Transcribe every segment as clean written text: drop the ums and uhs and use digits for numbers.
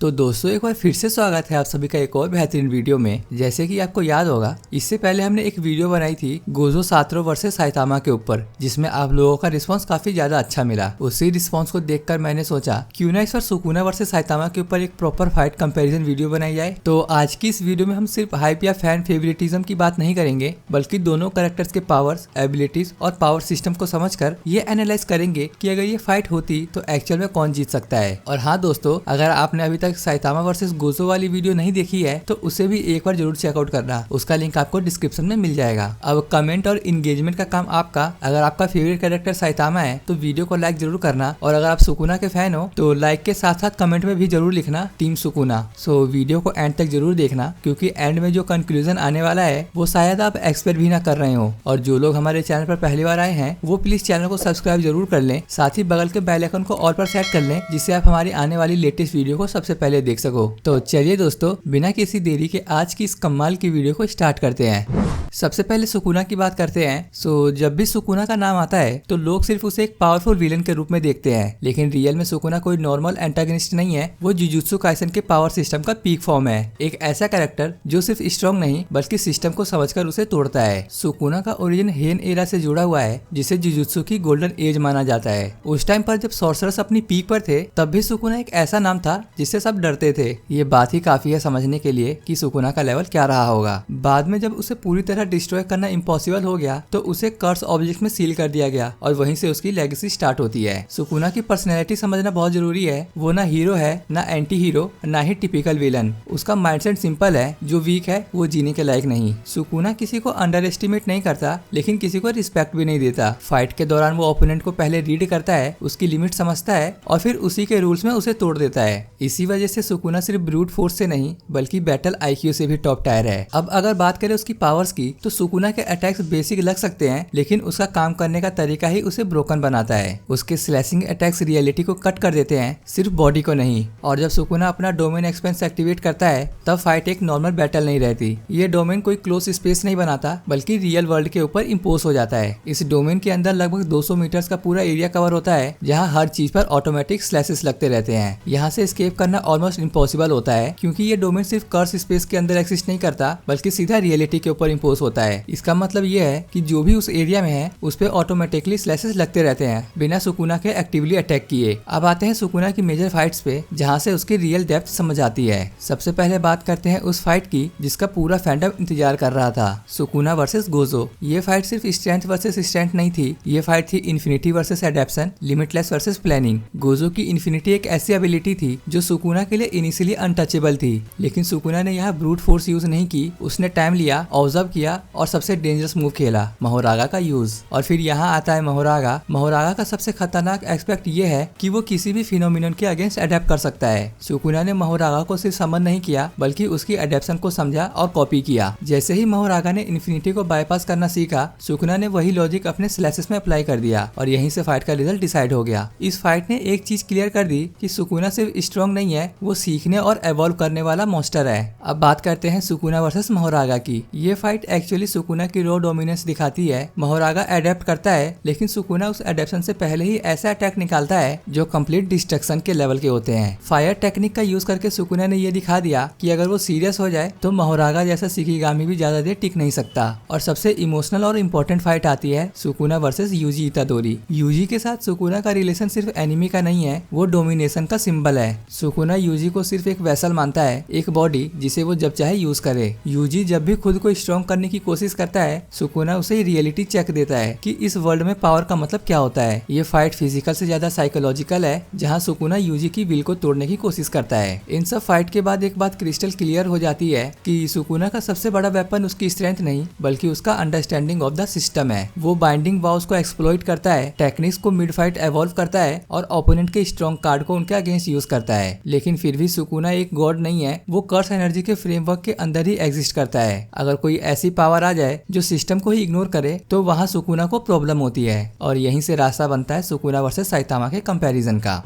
तो दोस्तों एक बार फिर से स्वागत है आप सभी का एक और बेहतरीन वीडियो में। जैसे कि आपको याद होगा, इससे पहले हमने एक वीडियो बनाई थी गोजो सातरो वर्सेस साइतामा के ऊपर, जिसमें आप लोगों का रिस्पांस काफी ज्यादा अच्छा मिला। उसी रिस्पांस को देखकर मैंने सोचा क्यों ना इस बार सुकुना वर्सेस साइतामा के ऊपर एक प्रॉपर फाइट कंपैरिजन वीडियो बनाई जाए। तो आज की इस वीडियो में हम सिर्फ हाइप या फैन फेवरेटिज्म की बात नहीं करेंगे, बल्कि दोनों कैरेक्टर्स के पावर्स, एबिलिटीज और पावर सिस्टम को समझकर ये एनालाइज करेंगे कि अगर ये फाइट होती तो एक्चुअल में कौन जीत सकता है। और हाँ दोस्तों, अगर आपने अभी साइतामा वर्सेस गोजो वाली वीडियो नहीं देखी है तो उसे भी एक बार जरूर चेकआउट करना, उसका लिंक आपको डिस्क्रिप्शन में मिल जाएगा। अब कमेंट और इंगेजमेंट का काम आपका। अगर आपका फेवरेट कैरेक्टर साइतामा है तो वीडियो को लाइक जरूर करना, और अगर आप सुकुना के फैन हो तो लाइक के साथ साथ कमेंट में भी जरूर लिखना टीम सुकुना। सो वीडियो को एंड तक जरूर देखना, क्योंकि एंड में जो कंक्लूजन आने वाला है वो शायद आप एक्सपेक्ट भी ना कर रहे हो। और जो लोग हमारे चैनल पर पहली बार आए हैं वो प्लीज चैनल को सब्सक्राइब जरूर कर लें, साथ ही बगल के बेल आइकन को ऑल पर सेट कर लें, जिससे आप हमारी आने वाली लेटेस्ट वीडियो को सबसे पहले देख सको। तो चलिए दोस्तों, बिना किसी देरी के आज की इस कमाल की वीडियो को स्टार्ट करते हैं। सबसे पहले सुकुना की बात करते हैं। सो जब भी सुकुना का नाम आता है तो लोग सिर्फ उसे एक पावरफुल विलन के रूप में देखते हैं, लेकिन रियल में सुकुना कोई नॉर्मल एंटागनिस्ट नहीं है। वो जुजुत्सु काइसन के पावर सिस्टम का पीक फॉर्म है, एक ऐसा कैरेक्टर जो सिर्फ स्ट्रॉन्ग नहीं बल्कि सिस्टम को समझकर उसे तोड़ता है। सुकुना का ओरिजिन हेन एरा से जुड़ा हुआ है, जिसे जुजुत्सु की गोल्डन एज माना जाता है। उस टाइम पर जब सॉर्सरर्स अपनी पीक पर थे तब भी सुकुना एक ऐसा नाम था जिससे सब डरते थे। ये बात ही काफी है समझने के लिए कि सुकुना का लेवल क्या रहा होगा। बाद में जब उसे पूरी तरह डिस्ट्रॉय करना इम्पॉसिबल हो गया तो उसे कर्स ऑब्जेक्ट में सील कर दिया गया, और वहीं से उसकी लेगेसी स्टार्ट होती है। सुकुना की पर्सनैलिटी समझना बहुत जरूरी है। वो ना हीरो है, ना एंटी हीरो, ना ही टिपिकल विलन। उसका माइंडसेट सिंपल है, जो वीक है वो जीने के लायक नहीं। सुकुना किसी को अंडर एस्टिमेट नहीं करता, लेकिन किसी को रिस्पेक्ट भी नहीं देता। फाइट के दौरान वो ओपोनेंट को पहले रीड करता है, उसकी लिमिट समझता है और फिर उसी के रूल्स में उसे तोड़ देता है। इसी वजह से सुकुना सिर्फ ब्रूट फोर्स से नहीं बल्कि बैटल आईक्यू से भी टॉप टायर है। अब अगर बात करें उसकी पावर्स की, तो सुकुना के अटैक्स बेसिक लग सकते हैं, लेकिन उसका काम करने का तरीका ही उसे ब्रोकन बनाता है। उसके स्लैशिंग अटैक्स रियलिटी को कट कर देते हैं, सिर्फ बॉडी को नहीं। और जब सुकुना अपना डोमेन एक्सपेंस एक्टिवेट करता है तब फाइट एक नॉर्मल बैटल नहीं रहती। ये डोमेन कोई क्लोज स्पेस नहीं बनाता, बल्कि रियल वर्ल्ड के ऊपर इम्पोज हो जाता है। इस डोमेन के अंदर लगभग 200 मीटर्स का पूरा एरिया कवर होता है, जहाँ हर चीज पर ऑटोमेटिक स्लैशेस लगते रहते हैं। यहाँ से एस्केप करना ऑलमोस्ट इम्पॉसिबल होता है, क्योंकि ये डोमेन सिर्फ कर्स स्पेस के अंदर एक्सिस्ट नहीं करता बल्कि सीधा रियलिटी के ऊपर इम्पोज होता है। इसका मतलब ये है कि जो भी उस एरिया में है उस पे ऑटोमेटिकली स्लैशेस लगते रहते हैं, बिना सुकुना के एक्टिवली अटैक किए। अब आते हैं सुकुना की मेजर फाइट्स पे, जहाँ से उसकी रियल डेप्थ समझ आती है। सबसे पहले बात करते हैं उस फाइट की जिसका पूरा फैंडम इंतजार कर रहा था, सुकुना वर्सेस गोजो। ये फाइट सिर्फ स्ट्रेंथ वर्सेस स्ट्रेंथ नहीं थी, ये फाइट थी infinity versus adaptation, limitless versus planning. Gojo की इन्फिनिटी एक ऐसी एबिलिटी थी जो सुकुना के लिए इनिशियली अनटचेबल थी, लेकिन सुकुना ने यहाँ ब्रूट फोर्स यूज नहीं की। उसने टाइम लिया, ऑब्जर्व किया और सबसे डेंजरस मूव खेला, मोहोरागा का यूज। और फिर यहाँ आता है मोहोरागा। मोहोरागा का सबसे खतरनाक एस्पेक्ट ये है कि वो किसी भी फिनोमिनन के अगेंस्ट अडेप्ट कर सकता है। सुकुना ने मोहोरागा को सिर्फ समन नहीं किया बल्कि उसकी अडेप्शन को समझा और कॉपी किया। जैसे ही मोहोरागा ने इन्फिनिटी को बाईपास करना सीखा, सुकुना ने वही लॉजिक अपने स्लैशेस में अप्लाई कर दिया, और यहीं से फाइट का रिजल्ट डिसाइड हो गया। इस फाइट ने एक चीज क्लियर कर दी कि सुकुना सिर्फ स्ट्रॉन्ग नहीं है, वो सीखने और एवॉल्व करने वाला मॉन्स्टर है। अब बात करते हैं सुकुना वर्सेस मोहोरागा की। ये फाइट एक्चुअली सुकुना की रॉ डोमिनेंस दिखाती है। मोहोरागा अडेप्ट करता है, लेकिन सुकुना उस अडेप्शन से पहले ही ऐसा अटैक निकालता है जो कंप्लीट डिस्ट्रक्शन के लेवल के होते हैं। फायर टेक्निक का यूज करके सुकुना ने ये दिखा दिया कि अगर वो सीरियस हो जाए तो मोहोरागा जैसा शिकिगामी भी ज्यादा देर टिक नहीं सकता। और सबसे इमोशनल और इम्पोर्टेंट फाइट आती है Sukuna versus Yuji Itadori. Yuji के साथ सुकुना का रिलेशन सिर्फ एनिमी का नहीं है, वो डोमिनेशन का सिंबल है। सुकुना यूजी को सिर्फ एक वेसल मानता है, एक बॉडी जिसे वो जब चाहे यूज करे। यूजी जब भी खुद को स्ट्रॉन्ग करने की कोशिश करता है, सुकुना उसे रियलिटी चेक देता है कि इस वर्ल्ड में पावर का मतलब क्या होता है। ये फाइट फिजिकल से ज्यादा साइकोलॉजिकल है, जहाँ सुकुना यूजी की विल को तोड़ने की कोशिश करता है। इन सब फाइट के बाद एक बात क्रिस्टल क्लियर हो जाती है कि सुकुना का सबसे बड़ा वेपन उसकी स्ट्रेंथ नहीं बल्कि उसका अंडरस्टैंडिंग ऑफ द सिस्टम है। वो बाइंडिंग वाउस को एक्सप्लॉइट करता है, टेक्निक्स को मिड फाइट एवॉल्व करता है और ओपोनेंट के स्ट्रॉन्ग कार्ड को उनके अगेंस्ट यूज करता है। लेकिन फिर भी सुकुना एक गॉड नहीं है, वो कर्स एनर्जी के फ्रेमवर्क के अंदर ही एग्जिस्ट करता है। अगर कोई ऐसी पावर आ जाए जो सिस्टम को ही इग्नोर करे तो वहाँ सुकुना को प्रॉब्लम होती है और यहीं से रास्ता बनता है सुकुना वर्सेस साइतामा के कंपैरिजन का।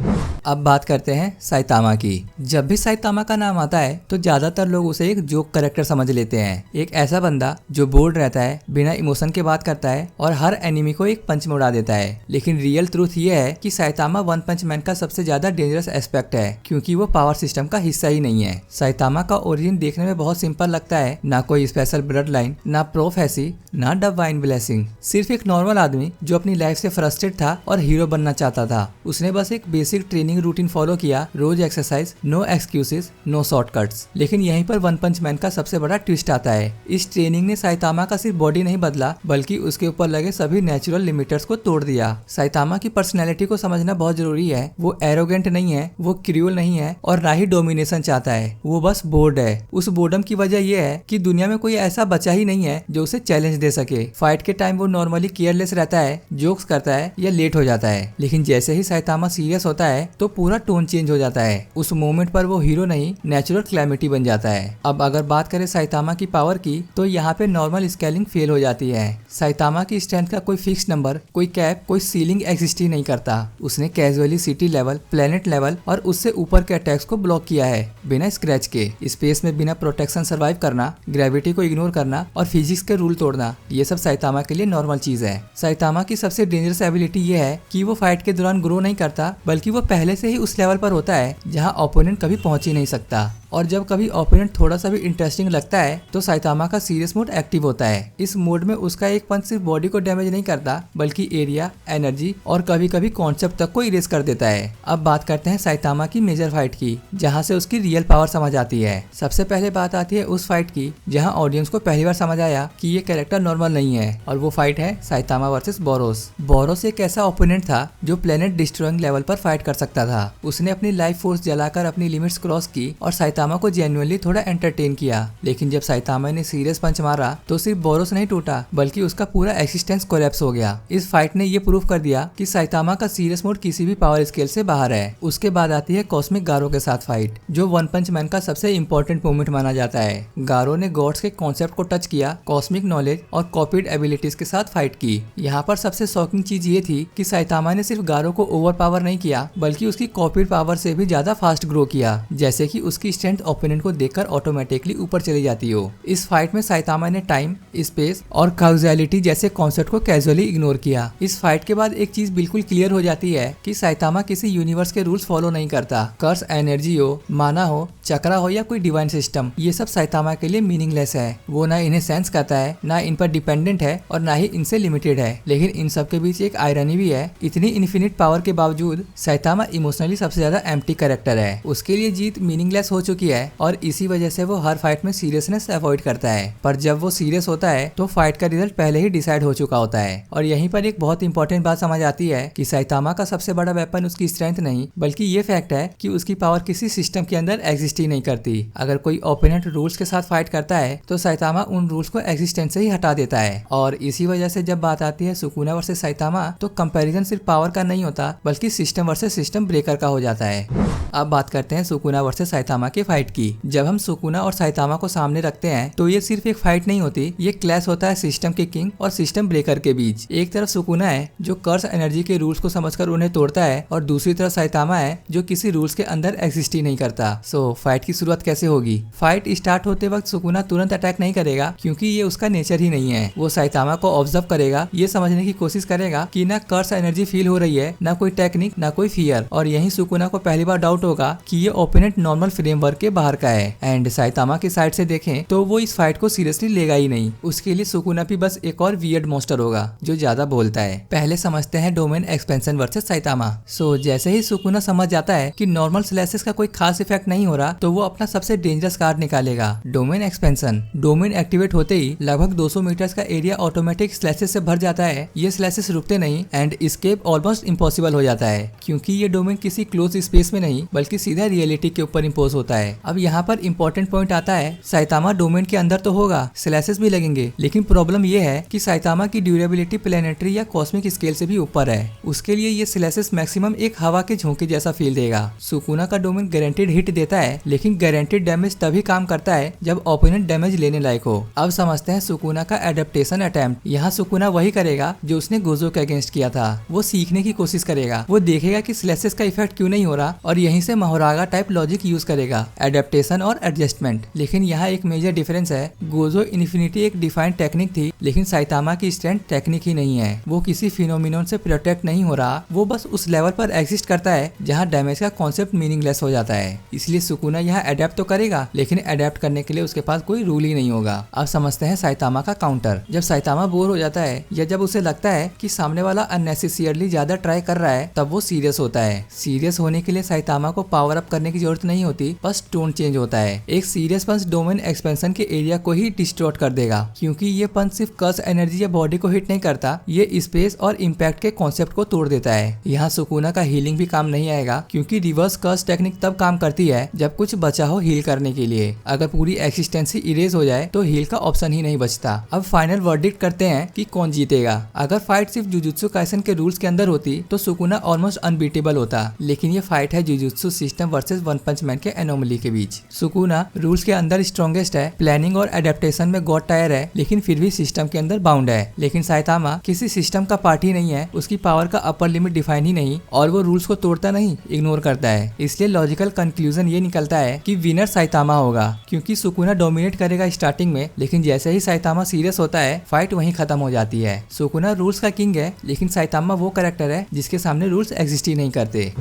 अब बात करते हैं साइतामा की। जब भी साइतामा का नाम आता है तो ज्यादातर लोग उसे एक जोक कैरेक्टर समझ लेते हैं, एक ऐसा बंदा जो बोर्ड रहता है, बिना इमोशन के बात करता है और हर एनिमी को एक पंच में उड़ा देता है। लेकिन रियल ट्रूथ ये है कि साइतामा वन पंच मैन का सबसे ज्यादा डेंजरस एस्पेक्ट है, क्योंकि वो पावर सिस्टम का हिस्सा ही नहीं है। साइतामा का ओरिजिन देखने में बहुत सिंपल लगता है, ना कोई स्पेशल ब्लड लाइन, ना प्रोफेसी, ना डिवाइन ब्लेसिंग, सिर्फ एक नॉर्मल आदमी जो अपनी लाइफ से फ्रस्ट्रेट था और हीरो बनना चाहता था। उसने बस एक बेसिक ट्रेनिंग रूटीन फॉलो किया, रोज exercise, no excuses, no shortcuts. लेकिन यहीं पर वन पंच मैन का सबसे बड़ा ट्विस्ट आता है। इस ट्रेनिंग ने साइतामा का सिर्फ बॉडी नहीं बदला, बल्कि उसके ऊपर लगे सभी नेचुरल लिमिटर्स को तोड़ दिया। साइतामा की पर्सनैलिटी को समझना बहुत जरूरी है। वो एरोगेंट नहीं है, वो क्रूअल नहीं है और ना ही डोमिनेशन चाहता है, वो बस बोर्ड है। उस बोर्डम की वजह यह है कि दुनिया में कोई ऐसा बचा ही नहीं है जो उसे चैलेंज दे सके। फाइट के टाइम वो नॉर्मली केयरलेस रहता है, जोक्स करता है या लेट हो जाता है, लेकिन जैसे ही साइतामा सीरियस होता है तो पूरा टोन चेंज हो जाता है। उस मोमेंट पर वो हीरो नहीं, नेचुरल क्लैमिटी बन जाता है। अब अगर बात करें साइतामा की पावर की तो यहाँ पे नॉर्मल स्केलिंग फेल हो जाती है। साइतामा की स्ट्रेंथ का कोई फिक्स नंबर, कोई कैप, कोई सीलिंग एग्जिस्ट ही नहीं करता। उसने casually city level, planet level और उससे ऊपर के अटैक्स को ब्लॉक किया है बिना स्क्रैच के। स्पेस में बिना प्रोटेक्शन सर्वाइव करना, ग्रेविटी को इग्नोर करना और फिजिक्स के रूल तोड़ना, ये सब साइतामा के लिए नॉर्मल चीज है। साइतामा की सबसे डेंजरस एबिलिटी ये है कि वो फाइट के दौरान ग्रो नहीं करता, बल्कि वो पहले से ही उस लेवल पर होता है जहाँ ओपोनेंट कभी पहुंच ही नहीं सकता। और जब कभी ओपोनेंट थोड़ा सा भी इंटरेस्टिंग लगता है तो साइतामा का सीरियस मोड एक्टिव होता है। इस मोड में उसका एक पंच सिर्फ बॉडी को डैमेज नहीं करता, बल्कि एरिया, एनर्जी और कभी कभी कॉन्सेप्ट तक को इरेज कर देता है। अब बात करते हैं साइतामा की मेजर फाइट की, जहाँ से उसकी रियल पावर समझ आती है। सबसे पहले बात आती है उस फाइट की जहाँ ऑडियंस को पहली बार समझ आया कि ये कैरेक्टर नॉर्मल नहीं है, और वो फाइट है साइतामा वर्सेस बोरोस। बोरोस एक ऐसा ओपोनेंट था जो प्लेनेट डिस्ट्रॉइंग लेवल पर फाइट कर सकता था। उसने अपनी लाइफ फोर्स जलाकर अपनी लिमिट्स क्रॉस की और साइतामा को जेन्युइनली थोड़ा एंटरटेन किया। लेकिन जब साइतामा ने सीरियस पंच मारा तो सिर्फ बोरोस नहीं टूटा, बल्कि उसका पूरा एक्सिस्टेंस कोलैप्स हो गया। इस फाइट ने ये प्रूव कर दिया कि साइतामा का सीरियस मोड किसी भी पावर स्केल से बाहर है। उसके बाद आती है कॉस्मिक गारो के साथ फाइट, जो वन पंच मैन का सबसे इंपॉर्टेंट मोमेंट माना जाता है। गारो ने गॉड्स के कॉन्सेप्ट को टच किया, कॉस्मिक नॉलेज और कॉपीड एबिलिटीज के साथ फाइट की। यहाँ पर सबसे शॉकिंग चीज ये थी कि साइतामा ने सिर्फ गारो को ओवर पावर नहीं किया, बल्कि उसकी कॉपीड पावर से भी ज्यादा फास्ट ग्रो किया, जैसे कि उसकी स्ट्रेंथ ओपोनेंट को देखकर ऑटोमेटिकली ऊपर चली जाती हो। इस फाइट में साइतामा ने टाइम, स्पेस और काउजालिटी जैसे कॉन्सेप्ट को कैजुअली इग्नोर किया। इस फाइट के बाद एक चीज बिल्कुल क्लियर हो जाती है कि साइतामा किसी यूनिवर्स के रूल्स फॉलो नहीं करता। कर्स एनर्जी हो, माना हो, चक्रा हो या कोई डिवाइन सिस्टम, ये सब साइतामा के लिए मीनिंगलेस है। वो ना इन्हें सेंस करता है, ना इन पर डिपेंडेंट है और ना ही इनसे लिमिटेड है। लेकिन इन सब के बीच एक आयरनी भी है, इतनी इन्फिनिट पावर के बावजूद साइतामा इमोशनली सबसे ज्यादा एम्प्टी कैरेक्टर है। उसके लिए जीत मीनिंगलेस हो चुकी है और इसी वजह से वो हर फाइट में सीरियसनेस अवॉइड करता है। पर जब वो सीरियस होता है तो फाइट का रिजल्ट पहले ही डिसाइड हो चुका होता है। और यहीं पर एक बहुत इंपॉर्टेंट बात समझ आती है कि साइतामा का सबसे बड़ा वेपन उसकी स्ट्रेंथ नहीं, बल्कि ये फैक्ट है कि उसकी पावर किसी सिस्टम के अंदर एग्जिस्ट ही नहीं करती। अगर कोई ओपोनेंट रूल्स के साथ फाइट करता है तो साइतामा उन रूल्स को एग्जिस्टेंस से ही हटा देता है। और इसी वजह से जब बात आती है सुकुना वर्सेस साइतामा, तो कंपैरिजन सिर्फ पावर का नहीं होता, बल्कि सिस्टम वर्सेस सिस्टम ब्रेकर का हो जाता है। अब बात करते हैं सुकुना वर्सेस साइतामा के फाइट की। जब हम सुकुना और साइतामा को सामने रखते हैं तो ये सिर्फ एक फाइट नहीं होती, ये क्लैश होता है सिस्टम के किंग और सिस्टम ब्रेकर के बीच। एक तरफ सुकुना है जो कर्स एनर्जी के रूल्स को समझकर उन्हें तोड़ता है, और दूसरी तरफ साइतामा है जो किसी रूल्स के अंदर एग्जिस्ट ही नहीं करता। सो फाइट की शुरुआत कैसे होगी? फाइट स्टार्ट होते वक्त सुकुना तुरंत अटैक नहीं करेगा, क्योंकि ये उसका नेचर ही नहीं है। वो साइतामा को ऑब्जर्व करेगा, ये समझने की कोशिश करेगा कि ना कर्स एनर्जी फील हो रही है, ना कोई टेक्निक, ना कोई फियर। और यही सुकुना को पहली बार डाउट होगा कि ये ओपोनेंट नॉर्मल फ्रेमवर्क के बाहर का है। एंड साइतामा की साइड से देखें तो वो इस फाइट को सीरियसली लेगा ही नहीं। उसके लिए सुकुना भी बस एक और वियर्ड मॉन्स्टर होगा जो ज्यादा बोलता है। पहले समझते हैं डोमेन एक्सपेंशन वर्सेस साइतामा। सो जैसे ही सुकुना समझ जाता है कि नॉर्मल स्लैशेस का कोई खास इफेक्ट नहीं हो रहा, तो वो अपना सबसे डेंजरस कार्ड निकालेगा, डोमेन एक्सपेंशन। डोमेन एक्टिवेट होते ही लगभग 200 मीटर्स का एरिया ऑटोमेटिक स्लैशेस से भर जाता है। ये स्लैशेस रुकते नहीं एंड एस्केप ऑलमोस्ट इम्पॉसिबल हो जाता है, क्योंकि ये डोमेन किसी क्लोज स्पेस में नहीं बल्कि सीधा रियलिटी के ऊपर इम्पोज होता है। अब यहाँ पर इंपॉर्टेंट पॉइंट आता है, साइतामा डोमेन के अंदर तो होगा, स्लैशेस भी लगेंगे, लेकिन प्रॉब्लम ये है कि साइतामा की ड्यूरेबिलिटी प्लेनेटरी या कॉस्मिक स्केल से भी ऊपर है। उसके लिए ये स्लैशेस मैक्सिमम एक हवा के झोंके जैसा फील देगा। सुकुना का डोमेन गारंटेड हिट देता है, लेकिन गारंटेड डैमेज तभी काम करता है जब ओपोनेंट डैमेज लेने लायक हो। अब समझते हैं सुकुना का एडेप्टेशन अटेम्प्ट। यहाँ सुकुना वही करेगा जो उसने गोजो के अगेंस्ट किया था। वो सीखने की कोशिश करेगा, वो देखेगा कि स्लेसेस का इफेक्ट क्यों नहीं हो रहा और यहीं से मोहरागा टाइप लॉजिक यूज करेगा, एडेप्टेशन और एडजस्टमेंट। लेकिन यहाँ एक मेजर डिफरेंस है, गोजो इन्फिनिटी एक डिफाइंड टेक्निक थी, लेकिन साइतामा की स्ट्रेंथ टेक्निक ही नहीं है। वो किसी फिनोमिनन से प्रोटेक्ट नहीं हो रहा, वो बस उस लेवल पर एग्जिस्ट करता है जहाँ डैमेज का कॉन्सेप्ट मीनिंगलेस हो जाता है। इसलिए सुकुना यहाँ अडेप्ट तो करेगा, लेकिन अडेप्ट करने के लिए उसके पास कोई रूल ही नहीं होगा। अब समझते हैं साइतामा का काउंटर। जब साइतामा बोर हो जाता है या जब उसे लगता है कि सामने वाला अननेसेसरली ज्यादा ट्राई कर रहा है, तब वो सीरियस होता है। सीरियस होने के लिए साइतामा को पावर अप करने की जरूरत नहीं होती, बस टोन चेंज होता है। एक सीरियस पंच डोमेन एक्सपेंशन के एरिया को ही डिस्टॉर्ट कर देगा, क्योंकि ये पंच सिर्फ कर्स एनर्जी या बॉडी को हिट नहीं करता, ये स्पेस और इम्पैक्ट के कॉन्सेप्ट को तोड़ देता है। यहाँ सुकुना का हीलिंग भी काम नहीं आएगा, क्योंकि रिवर्स कर्स टेक्निक तब काम करती है जब कुछ बचा हो हील करने के लिए। अगर पूरी एक्सिस्टेंसी इरेज हो जाए तो हील का ऑप्शन ही नहीं बचता। अब फाइनल वर्डिक्ट करते हैं कि कौन जीतेगा। अगर फाइट सिर्फ जुजुत्सु काइसन के रूल्स के अंदर होती तो सुकुना ऑलमोस्ट अनबीटेबल होता, लेकिन ये फाइट है जुजुत्सु सिस्टम वर्सेस वन पंच मैन के एनोमली के बीच। सुकुना रूल्स के अंदर स्ट्रॉन्गेस्ट है, प्लानिंग और एडेप्टेशन में गॉड टायर है, लेकिन फिर भी सिस्टम के अंदर बाउंड है। लेकिन साइतामा किसी सिस्टम का पार्ट ही नहीं है, उसकी पावर का अपर लिमिट डिफाइन ही नहीं, और वो रूल्स को तोड़ता नहीं, इग्नोर करता है। इसलिए लॉजिकल कंक्लूजन ये निकलता है कि विनर साइतामा होगा, क्योंकि सुकुना डोमिनेट करेगा स्टार्टिंग में, लेकिन जैसे ही साइतामा सीरियस होता है फाइट वहीं खत्म हो जाती है। सुकुना रूल्स का किंग है, लेकिन साइतामा वो कैरेक्टर है जिसके सामने रूल्स एग्जिस्ट ही नहीं करते।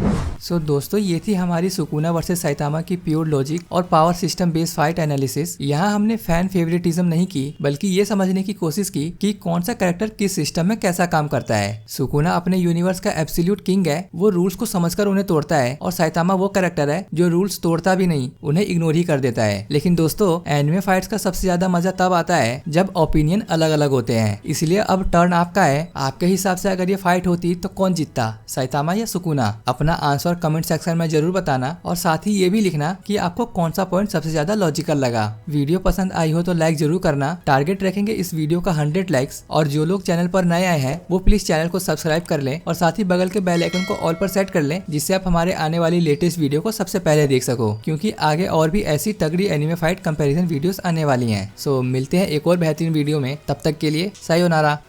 सो दोस्तों, ये थी हमारी सुकुना वर्सेस साइतामा की प्योर लॉजिक और power system based fight analysis. यहाँ हमने फैन फेवरेटिज्म नहीं की, बल्कि ये समझने की कोशिश की कि कौन सा कैरेक्टर किस सिस्टम में कैसा काम करता है। सुकुना अपने यूनिवर्स का एब्सोल्यूट किंग है, वो रूल्स को समझकर उन्हें तोड़ता है, और साइतामा वो कैरेक्टर है जो रूल्स तोड़ता भी नहीं, उन्हें इग्नोर ही कर देता है। लेकिन दोस्तों, एनिमे फाइट्स का सबसे ज्यादा मजा तब आता है जब ओपिनियन अलग अलग होते हैं। इसलिए अब टर्न आपका है। आपके हिसाब से अगर ये फाइट होती तो कौन जीतता, साइतामा या सुकुना? अपना आंसर कमेंट सेक्शन में जरूर बताना, और साथ ही ये भी लिखना कि आपको कौन सा पॉइंट सबसे ज्यादा लॉजिकल लगा। वीडियो पसंद आई हो तो लाइक जरूर करना। टारगेट रखेंगे इस वीडियो का 100 लाइक्स, और जो लोग चैनल पर नए आए हैं वो प्लीज चैनल को सब्सक्राइब कर लें, और साथ ही बगल के बेल आइकन को ऑल पर सेट कर लें, जिससे आप हमारे आने वाली लेटेस्ट वीडियो को सबसे पहले देख सको, क्योंकि आगे और भी ऐसी तगड़ी एनिमे फाइट कंपैरिजन वीडियोस आने वाली हैं। सो मिलते हैं एक और बेहतरीन वीडियो में, तब तक के लिए सायोनारा।